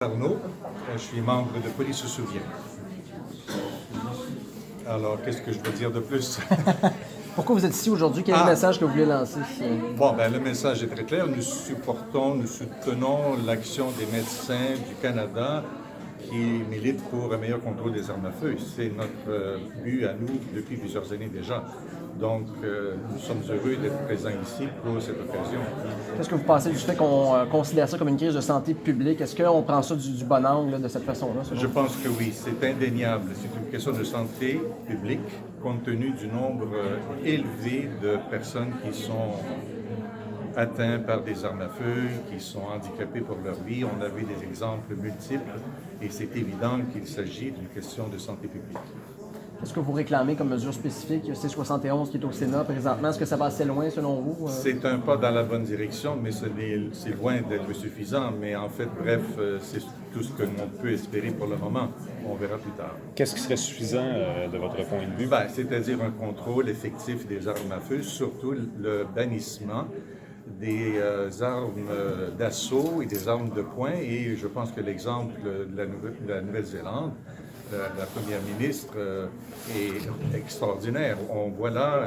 Arnaud, je suis membre de Police se souvient. Alors, qu'est-ce que je peux dire de plus? Pourquoi vous êtes ici aujourd'hui? Quel est le message que vous voulez lancer? Bon, ben, le message est très clair. Nous soutenons l'action des médecins du Canada qui militent pour un meilleur contrôle des armes à feu. C'est notre but à nous depuis plusieurs années déjà. Donc, nous sommes heureux d'être présents ici pour cette occasion. Qu'est-ce que vous pensez du fait qu'on considère ça comme une crise de santé publique? Est-ce qu'on prend ça du bon angle là, de cette façon-là? Je pense que oui, c'est indéniable. C'est une question de santé publique, compte tenu du nombre élevé de personnes qui sont atteintes par des armes à feu, qui sont handicapées pour leur vie. On a vu des exemples multiples et c'est évident qu'il s'agit d'une question de santé publique. Est-ce que vous réclamez comme mesure spécifique C-71 qui est au Sénat présentement? Est-ce que ça va assez loin selon vous? C'est un pas dans la bonne direction, mais c'est loin d'être suffisant. Mais en fait, bref, c'est tout ce que l'on peut espérer pour le moment. On verra plus tard. Qu'est-ce qui serait suffisant de votre point de vue? C'est-à-dire un contrôle effectif des armes à feu, surtout le bannissement des armes d'assaut et des armes de poing. Et je pense que l'exemple de la Nouvelle-Zélande, la première ministre est extraordinaire. On voit là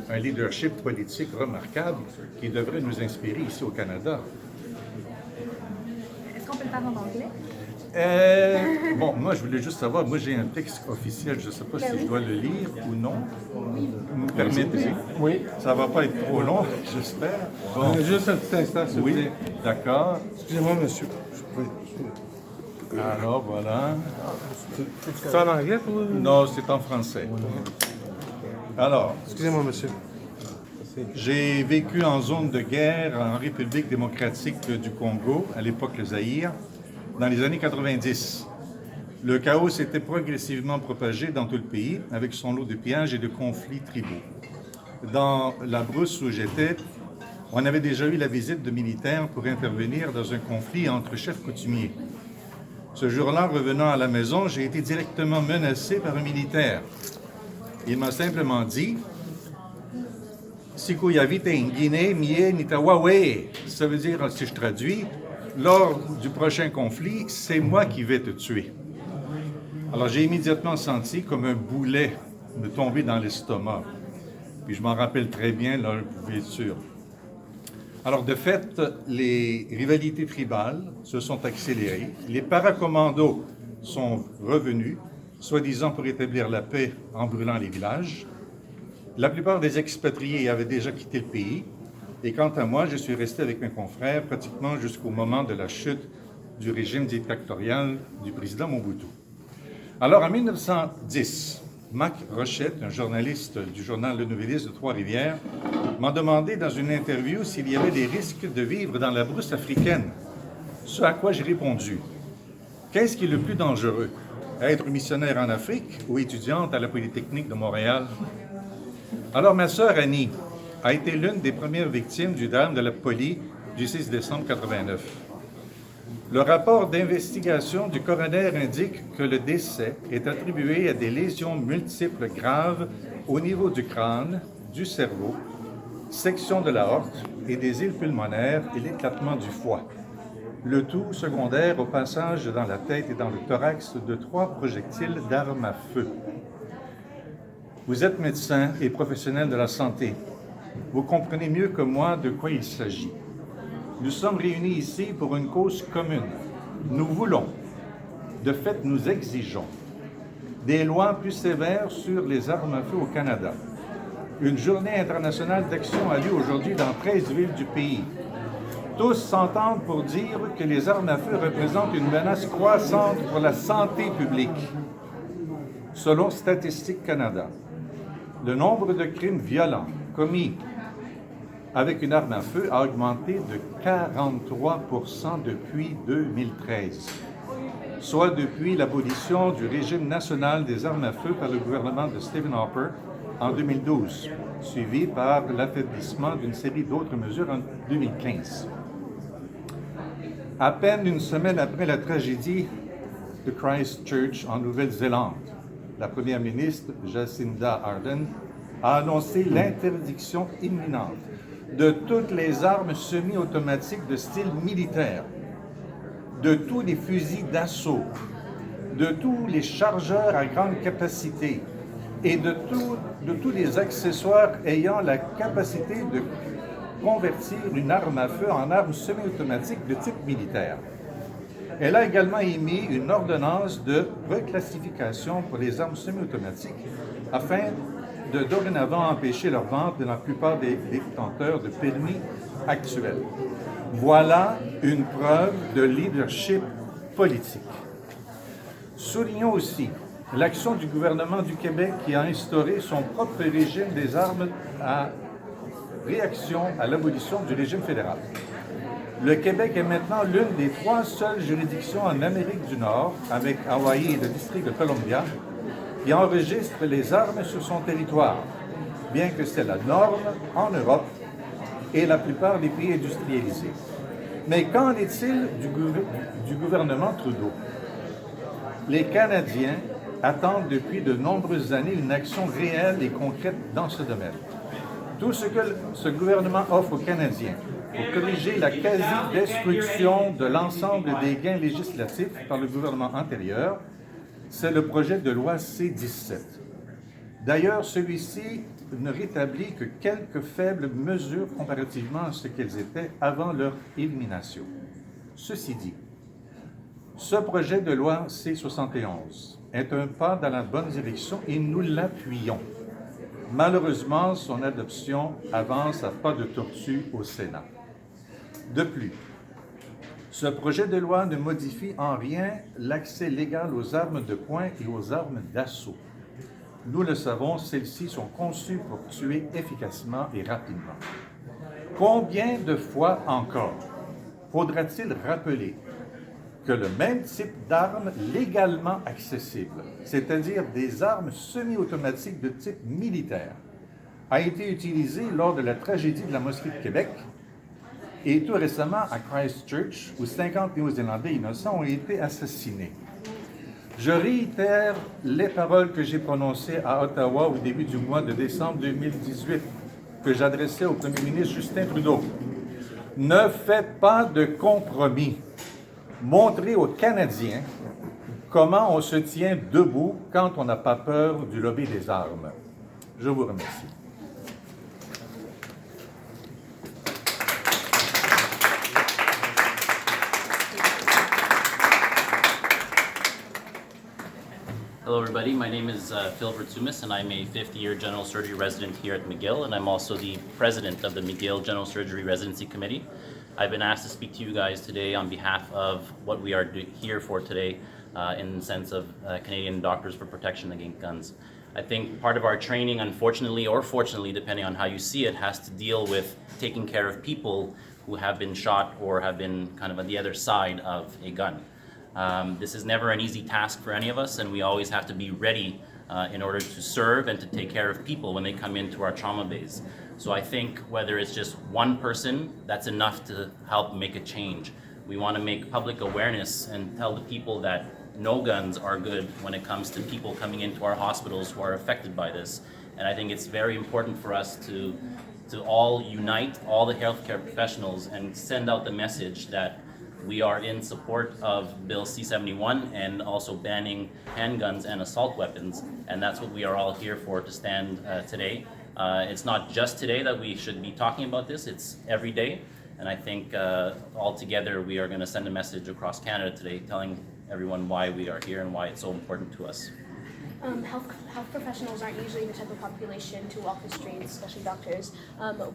un leadership politique remarquable qui devrait nous inspirer ici au Canada. Est-ce qu'on peut le faire en anglais? Bon, moi, je voulais juste savoir, moi, j'ai un texte officiel, je ne sais pas si je dois le lire ou non. Vous me permettez? Oui. Ça ne va pas être trop long, j'espère. Bon. Juste un petit instant, s'il vous Oui, plaît. d'accord. Excusez-moi, monsieur. Alors, voilà. C'est en anglais, toi? Non, c'est en français. Alors, Excusez-moi, monsieur. j'ai vécu en zone de guerre en République démocratique du Congo, à l'époque le Zaïre, dans les années 90. Le chaos s'était progressivement propagé dans tout le pays, avec son lot de pillages et de conflits tribaux. Dans la brousse où j'étais, on avait déjà eu la visite de militaires pour intervenir dans un conflit entre chefs coutumiers. Ce jour-là, revenant à la maison, j'ai été directement menacé par un militaire. Il m'a simplement dit « Sikuyavite Guinée, Mie Nitawawe ». Ça veut dire, si je traduis, lors du prochain conflit, c'est moi qui vais te tuer. Alors j'ai immédiatement senti comme un boulet me tomber dans l'estomac. Puis je m'en rappelle très bien, là, vous pouvez être sûr. Alors, de fait, les rivalités tribales se sont accélérées. Les paracommandos sont revenus, soi-disant pour établir la paix en brûlant les villages. La plupart des expatriés avaient déjà quitté le pays. Et quant à moi, je suis resté avec mes confrères pratiquement jusqu'au moment de la chute du régime dictatorial du président Mobutu. Alors, en 1910, Mac Rochette, un journaliste du journal Le Nouvelliste de Trois-Rivières, m'a demandé dans une interview s'il y avait des risques de vivre dans la brousse africaine. Ce à quoi j'ai répondu, qu'est-ce qui est le plus dangereux? Être missionnaire en Afrique ou étudiante à la Polytechnique de Montréal? Alors ma sœur Annie a été l'une des premières victimes du drame de la Poly du 6 décembre 89. Le rapport d'investigation du coroner indique que le décès est attribué à des lésions multiples graves au niveau du crâne, du cerveau, section de l'aorte et des îles pulmonaires et l'éclatement du foie. Le tout secondaire au passage dans la tête et dans le thorax de 3 projectiles d'armes à feu. Vous êtes médecin et professionnel de la santé. Vous comprenez mieux que moi de quoi il s'agit. Nous sommes réunis ici pour une cause commune. Nous voulons, de fait nous exigeons, des lois plus sévères sur les armes à feu au Canada. Une journée internationale d'action a lieu aujourd'hui dans 13 villes du pays. Tous s'entendent pour dire que les armes à feu représentent une menace croissante pour la santé publique. Selon Statistique Canada, le nombre de crimes violents commis avec une arme à feu a augmenté de 43 % depuis 2013, soit depuis l'abolition du régime national des armes à feu par le gouvernement de Stephen Harper en 2012, suivi par l'affaiblissement d'une série d'autres mesures en 2015. À peine une semaine après la tragédie de Christchurch en Nouvelle-Zélande, la première ministre Jacinda Ardern a annoncé l'interdiction imminente de toutes les armes semi-automatiques de style militaire. de tous les fusils d'assaut, de tous les chargeurs à grande capacité et de tous les accessoires ayant la capacité de convertir une arme à feu en arme semi-automatique de type militaire. Elle a également émis une ordonnance de reclassification pour les armes semi-automatiques afin de dorénavant empêcher leur vente dans la plupart des détenteurs de permis actuels. Voilà une preuve de leadership politique. Soulignons aussi l'action du gouvernement du Québec qui a instauré son propre régime des armes à réaction à l'abolition du régime fédéral. Le Québec est maintenant l'une des 3 seules juridictions en Amérique du Nord, avec Hawaï et le district de Columbia, qui enregistre les armes sur son territoire, bien que c'est la norme en Europe et la plupart des pays industrialisés. Mais qu'en est-il du gouvernement Trudeau? Les Canadiens attendent depuis de nombreuses années une action réelle et concrète dans ce domaine. Tout ce que ce gouvernement offre aux Canadiens pour corriger la quasi-destruction de l'ensemble des gains législatifs par le gouvernement antérieur, c'est le projet de loi C-17. D'ailleurs, celui-ci ne rétablit que quelques faibles mesures comparativement à ce qu'elles étaient avant leur élimination. Ceci dit, ce projet de loi C-71 est un pas dans la bonne direction et nous l'appuyons. Malheureusement, son adoption avance à pas de tortue au Sénat. De plus, ce projet de loi ne modifie en rien l'accès légal aux armes de poing et aux armes d'assaut. Nous le savons, celles-ci sont conçues pour tuer efficacement et rapidement. Combien de fois encore faudra-t-il rappeler que le même type d'armes légalement accessibles, c'est-à-dire des armes semi-automatiques de type militaire, a été utilisé lors de la tragédie de la mosquée de Québec et tout récemment à Christchurch, où 50 Néo-Zélandais innocents ont été assassinés. Je réitère les paroles que j'ai prononcées à Ottawa au début du mois de décembre 2018, que j'adressais au premier ministre Justin Trudeau. Ne faites pas de compromis. Montrez aux Canadiens comment on se tient debout quand on n'a pas peur du lobby des armes. Je vous remercie. Hello everybody, my name is Phil Vertsumis and I'm a 5th-year general surgery resident here at McGill, and I'm also the president of the McGill General Surgery Residency Committee. I've been asked to speak to you guys today on behalf of what we are here for today in the sense of Canadian Doctors for Protection Against Guns. I think part of our training, unfortunately or fortunately, depending on how you see it, has to deal with taking care of people who have been shot or have been kind of on the other side of a gun. This is never an easy task for any of us, and we always have to be ready in order to serve and to take care of people when they come into our trauma bays. So I think whether it's just one person, that's enough to help make a change. We want to make public awareness and tell the people that no guns are good when it comes to people coming into our hospitals who are affected by this. And I think it's very important for us to all unite, all the healthcare professionals, and send out the message that we are in support of Bill C-71 and also banning handguns and assault weapons, and that's what we are all here for, to stand today. It's not just today that we should be talking about this, it's every day, and I think all together we are going to send a message across Canada today telling everyone why we are here and why it's so important to us. Health professionals aren't usually the type of population to walk the streets, especially doctors.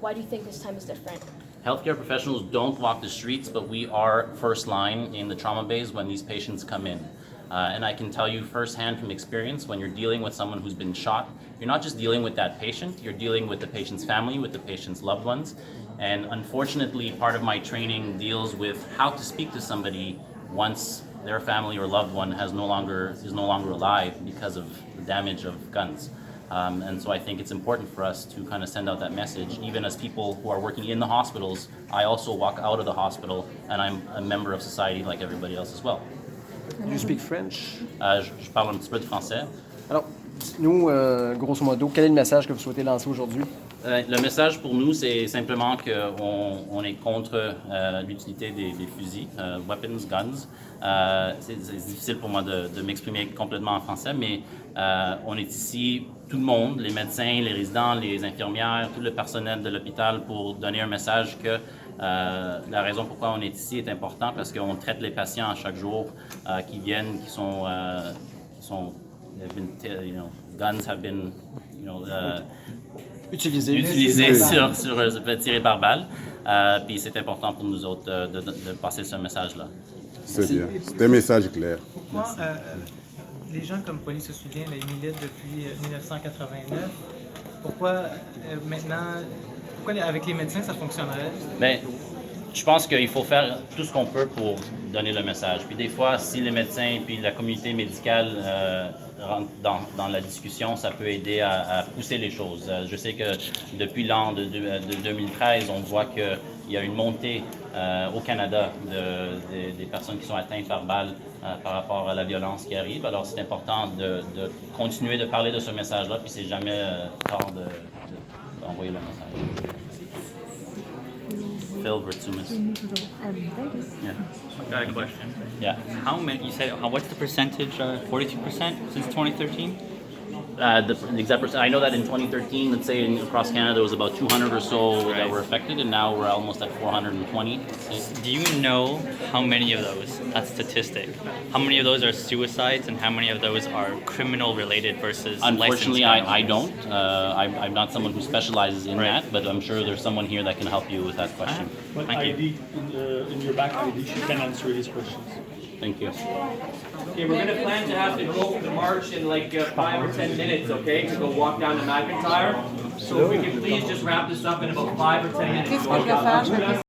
Why do you think this time is different? Healthcare professionals don't walk the streets, but we are first line in the trauma bays when these patients come in. And I can tell you firsthand from experience, when you're dealing with someone who's been shot, you're not just dealing with that patient, you're dealing with the patient's family, with the patient's loved ones. And unfortunately, part of my training deals with how to speak to somebody once their family or loved one is no longer alive because of the damage of guns. And so I think it's important for us to kind of send out that message. Even as people who are working in the hospitals, I also walk out of the hospital and I'm a member of society like everybody else as well. Do you speak French? Je parle un petit peu de français. Alors, dites-nous, grosso modo, quel est le message que vous souhaitez lancer aujourd'hui? Le message pour nous, c'est simplement qu'on est contre l'utilité des fusils, weapons, guns. C'est difficile pour moi de m'exprimer complètement en français, mais on est ici, tout le monde, les médecins, les résidents, les infirmières, tout le personnel de l'hôpital pour donner un message que la raison pourquoi on est ici est importante parce qu'on traite les patients à chaque jour qui viennent, qui sont guns have been, Utilisé. tirés par balle. Puis c'est important pour nous autres de passer ce message-là. C'est bien. C'est un message clair. Pourquoi les gens comme Paulie se souvient, ils militent depuis 1989. Pourquoi maintenant, pourquoi avec les médecins ça fonctionnerait? Bien, je pense qu'il faut faire tout ce qu'on peut pour donner le message. Puis des fois, si les médecins puis la communauté médicale rentrent dans la discussion, ça peut aider à pousser les choses. Je sais que depuis l'an de 2013, on voit qu'il y a une montée au Canada des personnes qui sont atteintes par balle par rapport à la violence qui arrive. Alors c'est important de continuer de parler de ce message-là, puis c'est jamais tard d'envoyer le message. Phil Vertsumis. Yeah. I've got a question. Yeah. How many? You said what's the percentage? 42% since 2013. The exact percent. I know that in 2013, let's say across Canada, there was about 200 or so that were affected, and now we're almost at 420. Do you know how many of those? That statistic. How many of those are suicides, and how many of those are criminal-related versus? Unfortunately, licensed I don't. I'm not someone who specializes in Right. that, but I'm sure there's someone here that can help you with that question. What Thank you. ID in your back ID, she can answer these questions. Thank you. Okay, we're gonna plan to have to go for the march in like 5 or 10 minutes, okay, to go walk down to McIntyre. So if we can please just wrap this up in about 5 or 10 minutes.